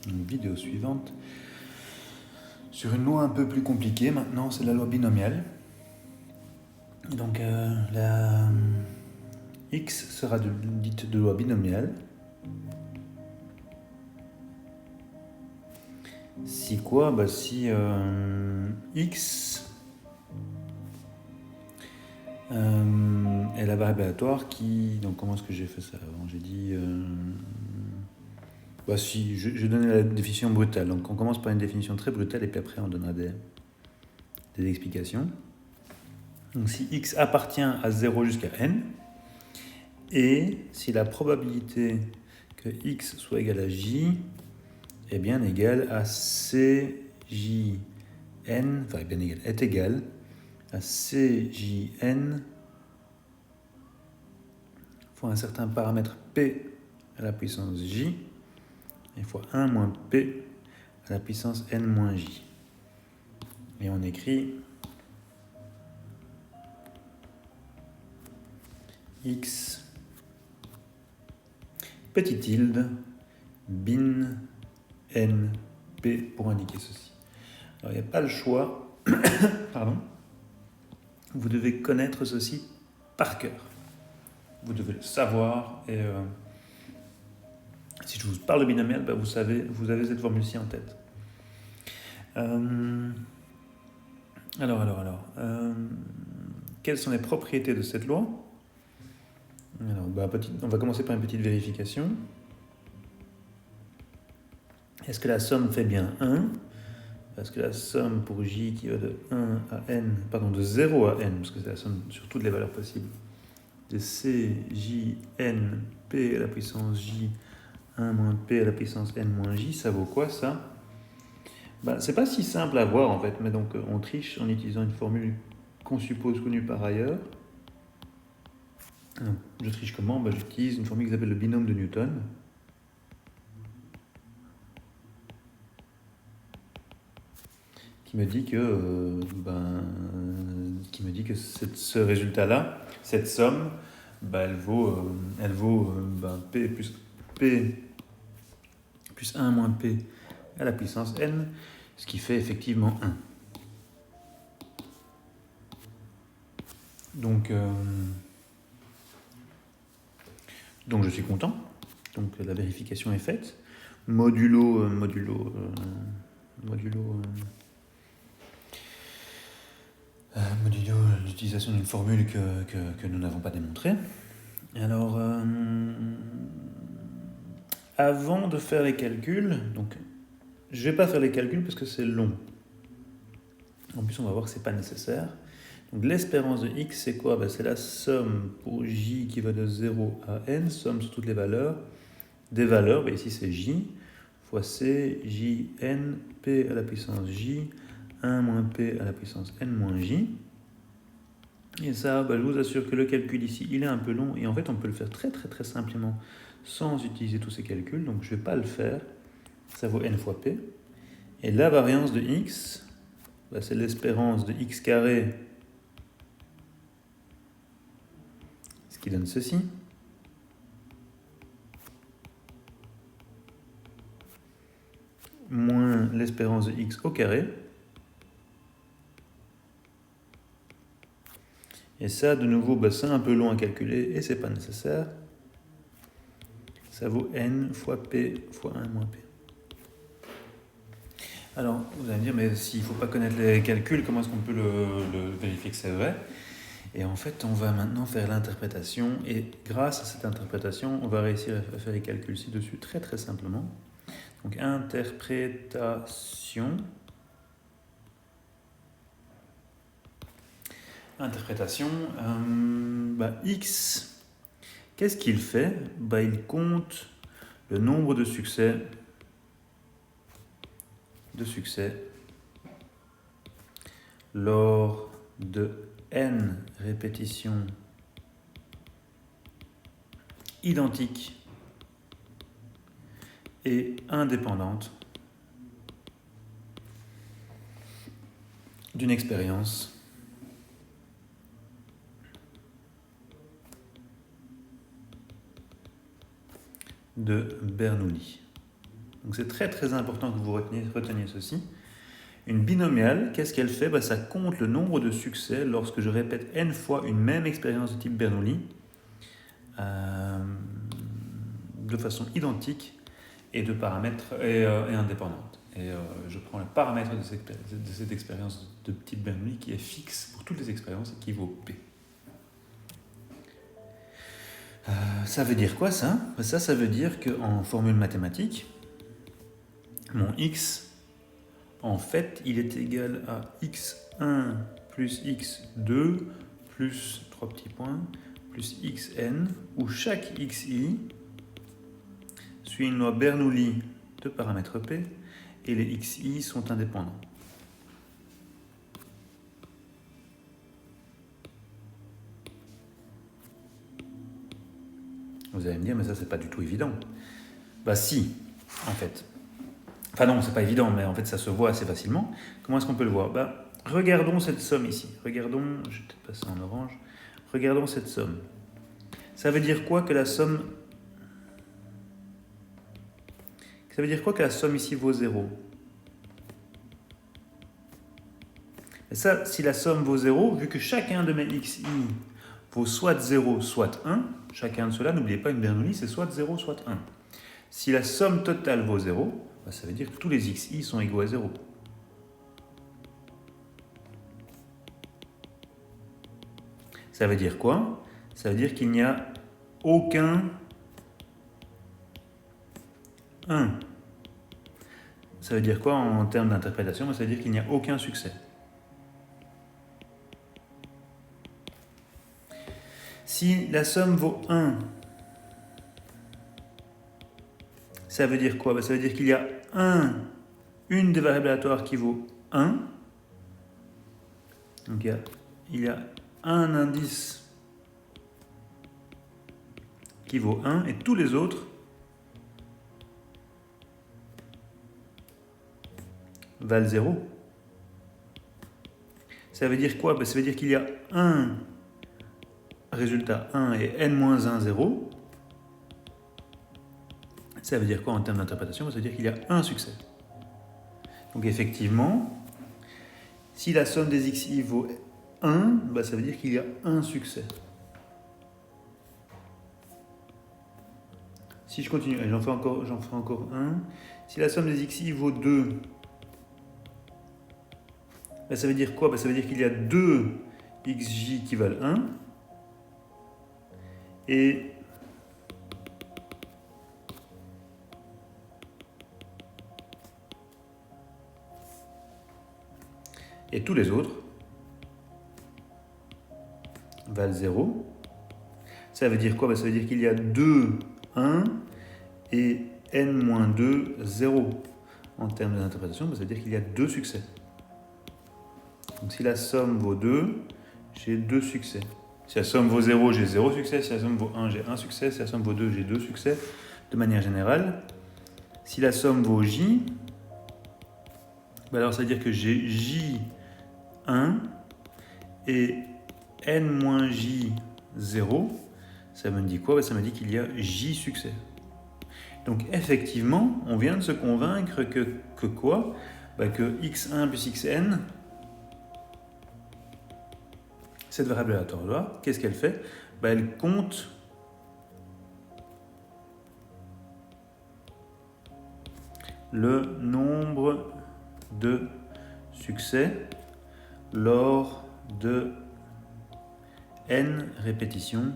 une vidéo suivante sur une loi un peu plus compliquée. Maintenant, c'est la loi binomiale. Et donc, la x sera dite de loi binomiale si quoi? Si x est la variable aléatoire qui... Donc, comment est-ce que j'ai fait ça avant? J'ai dit... si, je donnais la définition brutale. Donc, on commence par une définition très brutale et puis après, on donnera des explications. Donc, si x appartient à 0 jusqu'à n, et si la probabilité que x soit égal à j est bien égale à cjn, enfin, bien égale, est égale à cjn fois un certain paramètre p à la puissance j, et fois 1 moins p à la puissance n moins j. Et on écrit x petit tilde bin n p pour indiquer ceci. Alors il n'y a pas le choix, pardon, vous devez connaître ceci par cœur. Vous devez le savoir et si je vous parle de binomial, vous avez cette formule-ci en tête. Quelles sont les propriétés de cette loi? Alors, on va commencer par une petite vérification. Est-ce que la somme fait bien 1? Parce que la somme pour j qui va de 1 à n, pardon, de 0 à n, parce que c'est la somme sur toutes les valeurs possibles, de c, j, n, p à la puissance j, 1 moins p à la puissance n moins j, ça vaut quoi ça? C'est pas si simple à voir en fait, mais donc on triche en utilisant une formule qu'on suppose connue par ailleurs. Alors, je triche comment? J'utilise une formule qui s'appelle le binôme de Newton. Qui me dit que, ce résultat-là, cette somme, elle vaut p plus 1 moins p à la puissance n, ce qui fait effectivement 1. Donc je suis content. Donc la vérification est faite. Modulo l'utilisation d'une formule que nous n'avons pas démontrée. Alors, avant de faire les calculs, donc je ne vais pas faire les calculs parce que c'est long. En plus, on va voir que ce n'est pas nécessaire. Donc l'espérance de x, c'est quoi? C'est la somme pour j qui va de 0 à n, somme sur toutes les valeurs, des valeurs, ici c'est j, fois c, j, n, p à la puissance j, 1 moins p à la puissance n moins j. Et ça, je vous assure que le calcul ici, il est un peu long, et en fait on peut le faire très très très simplement sans utiliser tous ces calculs, donc je ne vais pas le faire. Ça vaut n fois p. Et la variance de x, c'est l'espérance de x carré, ce qui donne ceci. Moins l'espérance de x au carré. Et ça, de nouveau, c'est un peu long à calculer et c'est pas nécessaire. Ça vaut n fois p fois 1 moins p. Alors, vous allez me dire, mais s'il ne faut pas connaître les calculs, comment est-ce qu'on peut le vérifier que c'est vrai? Et en fait, on va maintenant faire l'interprétation. Et grâce à cette interprétation, on va réussir à faire les calculs ci-dessus très très simplement. Donc, interprétation. X, qu'est-ce qu'il fait? Il compte le nombre de succès lors de n répétitions identiques et indépendantes d'une expérience de Bernoulli. Donc c'est très très important que vous reteniez ceci. Une binomiale, qu'est-ce qu'elle fait? Ça compte le nombre de succès lorsque je répète n fois une même expérience de type Bernoulli de façon identique et de paramètres et indépendante. Et je prends le paramètre de cette expérience de type Bernoulli qui est fixe pour toutes les expériences et qui vaut P. Ça veut dire quoi ça? Ça veut dire qu'en formule mathématique, mon x, en fait, il est égal à x1 plus x2 plus 3 petits points plus xn, où chaque xi suit une loi Bernoulli de paramètre P et les xi sont indépendants. Vous allez me dire, mais ça, c'est pas du tout évident. Si, en fait. Enfin non, c'est pas évident, mais en fait, ça se voit assez facilement. Comment est-ce qu'on peut le voir? Regardons cette somme ici. Regardons, je vais peut-être passer en orange. Regardons cette somme. Ça veut dire quoi que la somme... Ça veut dire quoi que la somme ici vaut 0? Et ça, si la somme vaut 0, vu que chacun de mes xi vaut soit 0, soit 1, chacun de ceux-là, n'oubliez pas, une Bernoulli, c'est soit 0, soit 1. Si la somme totale vaut 0, ça veut dire que tous les xi sont égaux à 0. Ça veut dire quoi? Ça veut dire qu'il n'y a aucun 1. Ça veut dire quoi en termes d'interprétation? Ça veut dire qu'il n'y a aucun succès. Si la somme vaut 1, ça veut dire quoi? Ça veut dire qu'il y a une des variables aléatoires qui vaut 1. Donc il y a un indice qui vaut 1 et tous les autres valent 0. Ça veut dire quoi? Ça veut dire qu'il y a un résultat 1 et n-1, 0. Ça veut dire quoi en termes d'interprétation? Ça veut dire qu'il y a un succès. Donc effectivement, si la somme des xi vaut 1, ça veut dire qu'il y a un succès. Si je continue, j'en ferai encore un. Si la somme des xi vaut 2, ça veut dire quoi? Ça veut dire qu'il y a 2 xj qui valent 1. Et tous les autres valent 0. Ça veut dire quoi? Ça veut dire qu'il y a 2, 1 et n-2, 0. En termes d'interprétation, ça veut dire qu'il y a 2 succès. Donc si la somme vaut 2, j'ai 2 succès. Si la somme vaut 0, j'ai 0 succès. Si la somme vaut 1, j'ai 1 succès. Si la somme vaut 2, j'ai 2 succès. De manière générale, si la somme vaut j, alors ça veut dire que j'ai j1 et n-j 0. Ça me dit quoi? Ça me dit qu'il y a j succès. Donc effectivement, on vient de se convaincre que quoi? Que x1 plus xn, cette variable aléatoire-là, qu'est-ce qu'elle fait? Elle compte le nombre de succès lors de n répétitions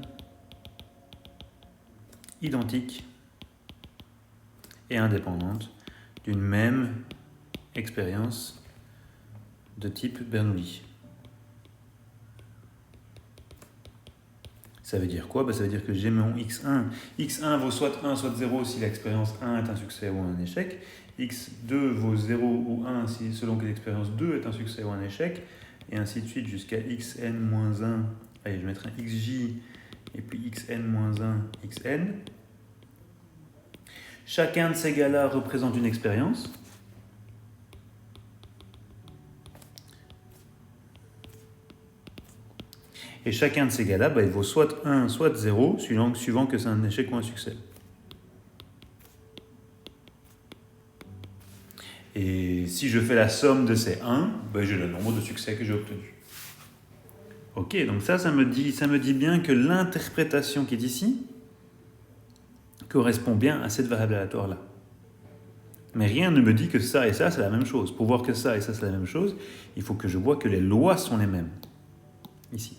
identiques et indépendantes d'une même expérience de type Bernoulli. Ça veut dire quoi? Ça veut dire que j'ai mon x1. x1 vaut soit 1, soit 0 si l'expérience 1 est un succès ou un échec. x2 vaut 0 ou 1 si, selon que l'expérience 2 est un succès ou un échec. Et ainsi de suite jusqu'à xn-1. Allez, je vais mettre un xj et puis xn-1, xn. Chacun de ces gars-là représente une expérience. Et chacun de ces gars-là, il vaut soit 1, soit 0, suivant que c'est un échec ou un succès. Et si je fais la somme de ces 1, ben j'ai le nombre de succès que j'ai obtenu. Ok, donc ça me dit bien que l'interprétation qui est ici correspond bien à cette variable aléatoire-là. Mais rien ne me dit que ça et ça, c'est la même chose. Pour voir que ça et ça, c'est la même chose, il faut que je vois que les lois sont les mêmes. Ici.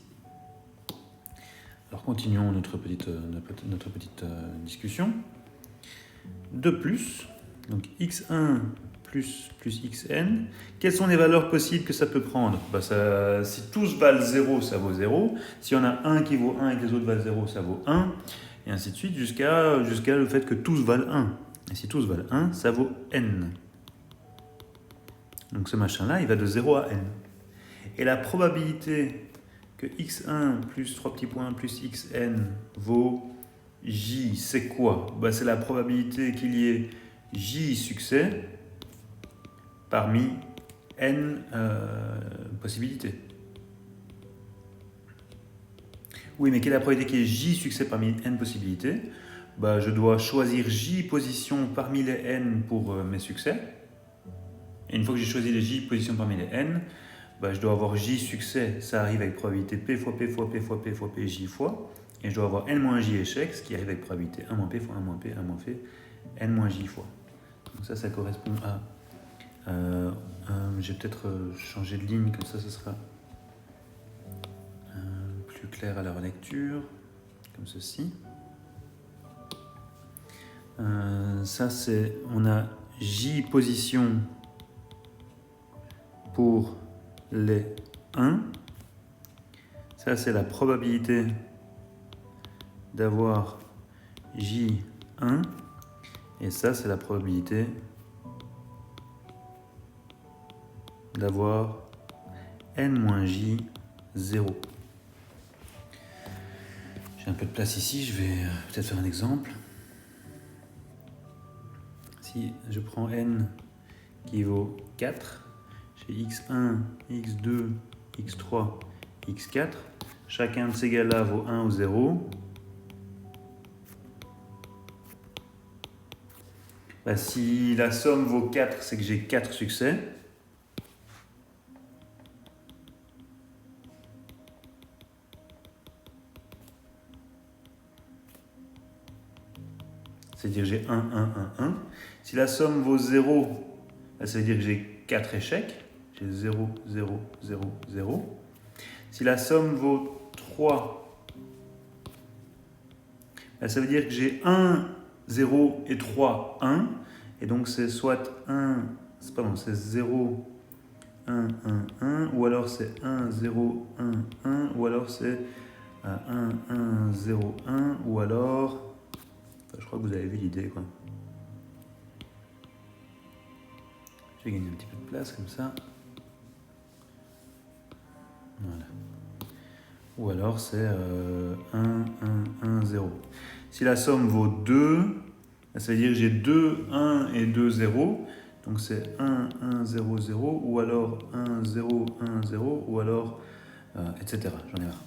Alors continuons notre petite discussion. De plus, donc x1 plus xn, quelles sont les valeurs possibles que ça peut prendre? Si tous valent 0, ça vaut 0. Si on a un qui vaut 1 et que les autres valent 0, ça vaut 1. Et ainsi de suite jusqu'à le fait que tous valent 1. Et si tous valent 1, ça vaut n. Donc ce machin-là, il va de 0 à n. Et la probabilité que x1 plus 3 petits points plus xn vaut j, c'est quoi? C'est la probabilité qu'il y ait j succès parmi n possibilités. Oui, mais quelle est la probabilité qu'il y ait j succès parmi n possibilités? Je dois choisir j positions parmi les n pour mes succès. Et une fois que j'ai choisi les j positions parmi les n, je dois avoir j succès, ça arrive avec probabilité p fois p fois p fois p fois p j fois. Et je dois avoir n moins j échec, ce qui arrive avec probabilité 1 moins p fois 1 moins p, 1 moins p, n moins j fois. Donc ça correspond à... j'ai peut-être changé de ligne, comme ça ce sera plus clair à leur lecture, comme ceci. Ça c'est... On a j position pour les 1. Ça c'est la probabilité d'avoir J1, et ça c'est la probabilité d'avoir n-j0. J'ai un peu de place ici, je vais peut-être faire un exemple. Si je prends n qui vaut 4, j'ai x1, x2, x3, x4, chacun de ces gars-là vaut 1 ou 0. Si la somme vaut 4, c'est que j'ai 4 succès. C'est-à-dire que j'ai 1, 1, 1, 1. Si la somme vaut 0, ça veut dire que j'ai 4 échecs. J'ai 0, 0, 0, 0. Si la somme vaut 3, ça veut dire que j'ai 1, 0 et 3, 1. Et donc c'est soit c'est 0, 1, 1, 1, ou alors c'est 1, 0, 1, 1, ou alors c'est 1, 1, 0, 1, ou alors... je crois que vous avez vu l'idée, quoi. Je vais gagner un petit peu de place, comme ça. Voilà. Ou alors c'est 1, 1, 1, 0. Si la somme vaut 2, ça veut dire que j'ai 2, 1 et 2, 0. Donc c'est 1, 1, 0, 0, ou alors 1, 0, 1, 0, ou alors, etc. J'en ai marre.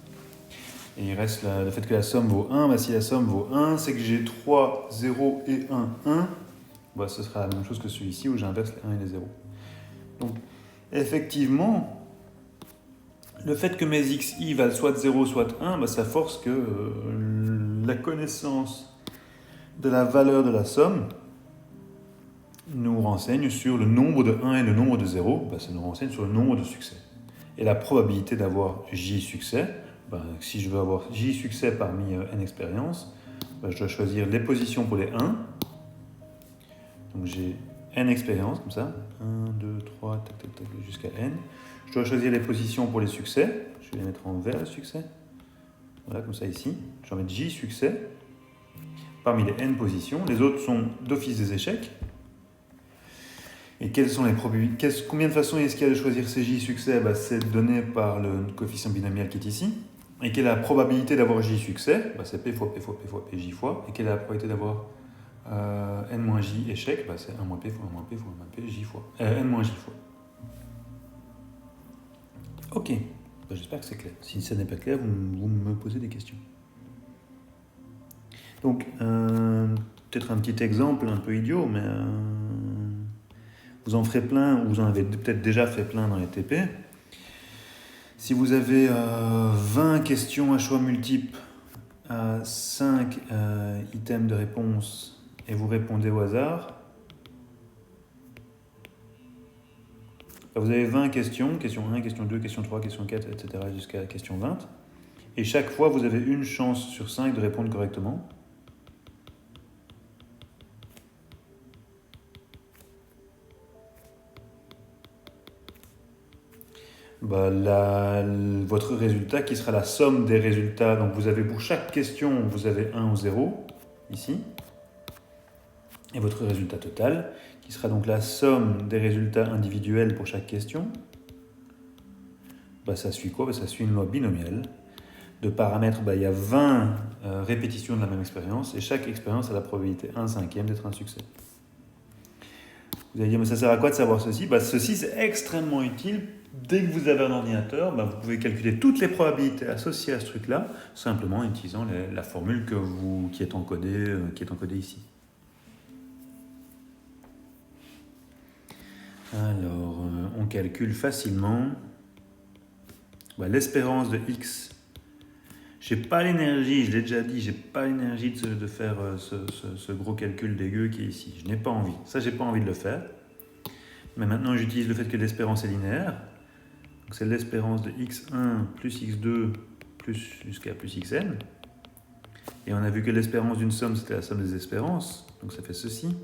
Et il reste le fait que la somme vaut 1. Si la somme vaut 1, c'est que j'ai 3, 0 et 1, 1. Ce sera la même chose que celui-ci où j'inverse les 1 et les 0. Donc, effectivement, le fait que mes xi valent soit 0, soit 1, ça force que la connaissance de la valeur de la somme nous renseigne sur le nombre de 1 et le nombre de 0. Ça nous renseigne sur le nombre de succès. Et la probabilité d'avoir j succès, si je veux avoir j succès parmi n expériences, je dois choisir les positions pour les 1. Donc j'ai n expériences, comme ça. 1, 2, 3, tac, tac, tac, jusqu'à n. Je dois choisir les positions pour les succès. Je vais les mettre en vert, le succès. Voilà, comme ça ici. Je vais mettre j succès parmi les n positions. Les autres sont d'office des échecs. Et quelles sont les probabilités? Combien de façons est-ce qu'il y a de choisir ces j succès? C'est donné par le coefficient binomial qui est ici. Et quelle est la probabilité d'avoir j succès? C'est p fois p fois p fois p j fois. Et quelle est la probabilité d'avoir n-j échec? C'est 1 moins p fois 1 moins p fois 1 moins p j fois. n-j fois. Ok. J'espère que c'est clair. Si ça n'est pas clair, vous me posez des questions. Donc, peut-être un petit exemple un peu idiot, mais vous en ferez plein, ou vous en avez peut-être déjà fait plein dans les TP. Si vous avez 20 questions à choix multiples, 5 items de réponse, et vous répondez au hasard, vous avez 20 questions, question 1, question 2, question 3, question 4, etc. jusqu'à question 20. Et chaque fois, vous avez une chance sur 5 de répondre correctement. Votre résultat qui sera la somme des résultats. Donc vous avez pour chaque question, vous avez 1 ou 0, ici. Et votre résultat total, qui sera donc la somme des résultats individuels pour chaque question. Ça suit quoi? Ça suit une loi binomiale. De paramètres, il y a 20 répétitions de la même expérience, et chaque expérience a la probabilité 1/5 d'être un succès. Vous allez dire, mais ça sert à quoi de savoir ceci? Ceci, c'est extrêmement utile. Dès que vous avez un ordinateur, vous pouvez calculer toutes les probabilités associées à ce truc-là, simplement en utilisant la formule qui est encodée ici. Alors, on calcule facilement l'espérance de x. J'ai pas l'énergie, je l'ai déjà dit, j'ai pas l'énergie de faire ce gros calcul dégueu qui est ici. Je n'ai pas envie. Ça, j'ai pas envie de le faire. Mais maintenant, j'utilise le fait que l'espérance est linéaire. Donc, c'est l'espérance de x1 plus x2 jusqu'à plus xn. Et on a vu que l'espérance d'une somme, c'était la somme des espérances. Donc, ça fait ceci.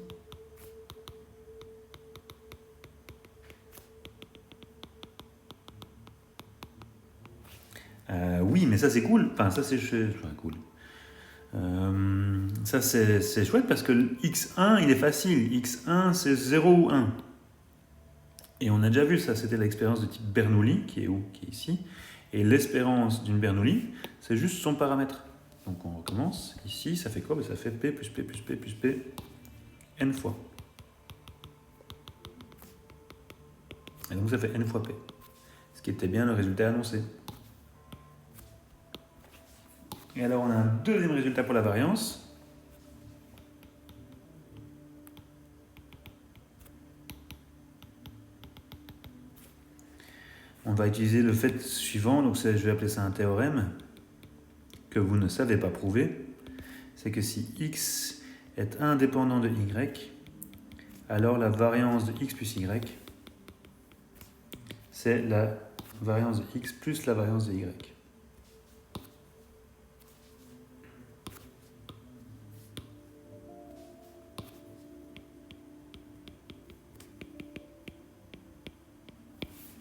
Oui, mais ça c'est cool. Enfin, ça c'est cool. Ça c'est chouette parce que x1 il est facile. x1 c'est 0 ou 1. Et on a déjà vu ça, c'était l'expérience de type Bernoulli, qui est où? Qui est ici. Et l'espérance d'une Bernoulli, c'est juste son paramètre. Donc on recommence. Ici, ça fait quoi? Ça fait P plus P plus P plus P n fois. Et donc ça fait n fois P. Ce qui était bien le résultat annoncé. Et alors on a un deuxième résultat pour la variance. On va utiliser le fait suivant, donc je vais appeler ça un théorème, que vous ne savez pas prouver. C'est que si x est indépendant de y, alors la variance de x plus y, c'est la variance de x plus la variance de y.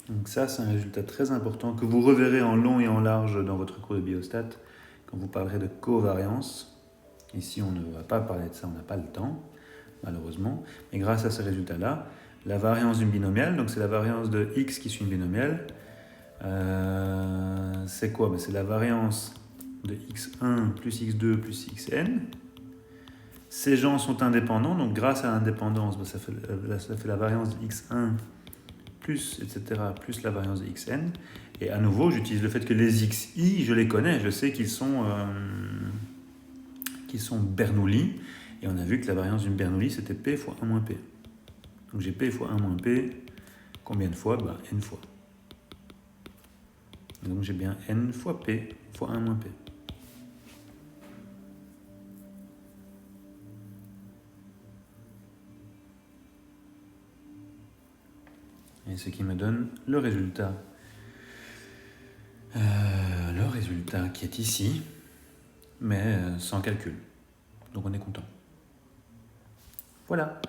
Donc ça, c'est un résultat très important que vous reverrez en long et en large dans votre cours de biostat quand vous parlerez de covariance. Ici, on ne va pas parler de ça, on n'a pas le temps, malheureusement. Mais grâce à ce résultat-là, la variance d'une binomiale, donc c'est la variance de x qui suit une binomiale, c'est quoi? C'est la variance de x1 plus x2 plus xn. Ces gens sont indépendants, donc grâce à l'indépendance, ça fait la variance de x1 plus, etc., plus la variance de xn. Et à nouveau, j'utilise le fait que les xi, je les connais, je sais qu'ils sont Bernoulli. Et on a vu que la variance d'une Bernoulli, c'était P fois 1 moins P. Donc j'ai P fois 1 moins P, combien de fois? N fois. Et donc j'ai bien N fois P fois 1 moins P. Et ce qui me donne le résultat. Le résultat qui est ici, mais sans calcul. Donc on est content. Voilà.